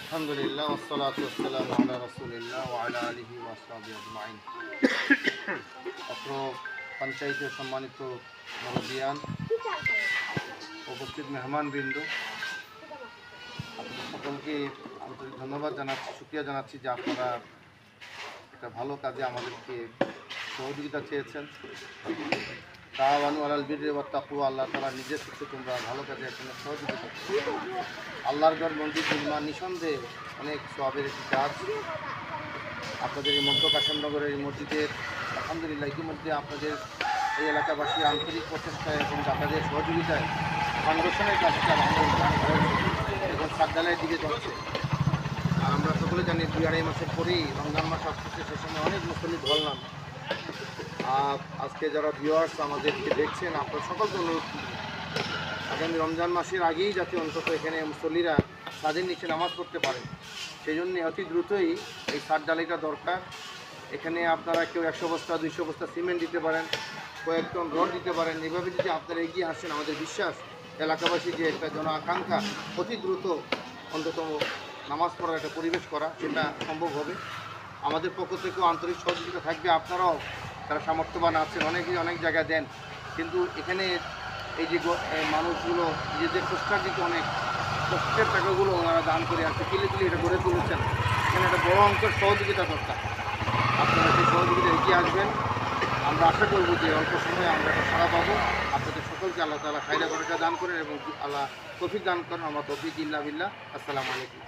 আলহামদুলিল্লাহ ওয়াসসালাতু ওয়াসসালামু আলা রাসূলিল্লাহ ওয়া আলা আলিহি ওয়া আসহাবিহি আজমাইন। অত্র পঞ্চায়েতের সম্মানিত মুরব্বিয়ান, উপস্থিত মেহমানবৃন্দ, আপনাদের সকলকে আন্তরিক ধন্যবাদ জানাচ্ছি, শুকরিয়া জানাচ্ছি যে আপনারা একটা ভালো কাজে আমাদেরকে সহযোগিতা চেয়েছেন। তাআওয়ানু আলাল বিররি ওয়াত তাকওয়া, আল্লাহ তাআলা নিজের থেকে তোমরা ভালো কাজে এখানে সহযোগিতা করো। আল্লাহর ঘর মসজিদ নির্মাণ নিঃসন্দেহে অনেক সওয়াবের একটি কাজ। আপনাদের এই মধ্য কাশিমনগরের এই মসজিদের আলহামদুলিল্লাহ ইতিমধ্যে আপনাদের এই এলাকাবাসী আন্তরিক প্রচেষ্টায় এবং আপনাদের সহযোগিতায় ফাউন্ডেশনের কাজটা আলহামদুলিল্লাহ এবং সাতডালের দিকে যাচ্ছে। আর আমরা সকলে জানি 2-2.5 মাসের পরেই রমজান মাস আসতেছে, সে সময় অনেক মুসল্লি ধরলাম। আজকে যারা ভিউয়ার্স আমাদেরকে দেখছেন, আপনার সকলকে অনুরোধ আগামী রমজান মাসের আগেই যাতে অন্তত এখানে মুসল্লিরা তাদের নিচে নামাজ পড়তে পারে, সেই জন্য অতি দ্রুতই এই সাত ডালিটা দরকার। এখানে আপনারা কেউ 100 বস্তা 200 বস্তা সিমেন্ট দিতে পারেন, কয়েক টন রড দিতে পারেন। এভাবে যদি আপনারা এগিয়ে আসেন, আমাদের বিশ্বাস এলাকাবাসী যে একটা জন আকাঙ্ক্ষা অতি দ্রুত অন্তত নামাজ পড়ার একটা পরিবেশ করা, সেটা সম্ভব হবে। আমাদের পক্ষ থেকেও আন্তরিক সহযোগিতা থাকবে। আপনারাও যারা সামর্থ্যবান আছেন, অনেকেই অনেক জায়গায় দেন, কিন্তু এখানে এই যে মানুষগুলো নিজেদের প্রস্তাবিত অনেক কষ্টের টাকাগুলো ওনারা দান করে আসছে, কিলে এটা গড়ে তুলেছেন। এখানে একটা বড় অঙ্কের সহযোগিতা দরকার। আপনারা সেই সহযোগিতা এগিয়ে আসবেন। আমরা আশা করব যে অল্প সময়ে আমরা একটা সাড়া পাবো। আপনাদের সকলকে আল্লাহ তাআলা খায়রা বারাকা দান করেন এবং আল্লাহ তৌফিক দান করেন। আমরা তৌফিক ইল্লা বিল্লাহ। আসসালামু আলাইকুম।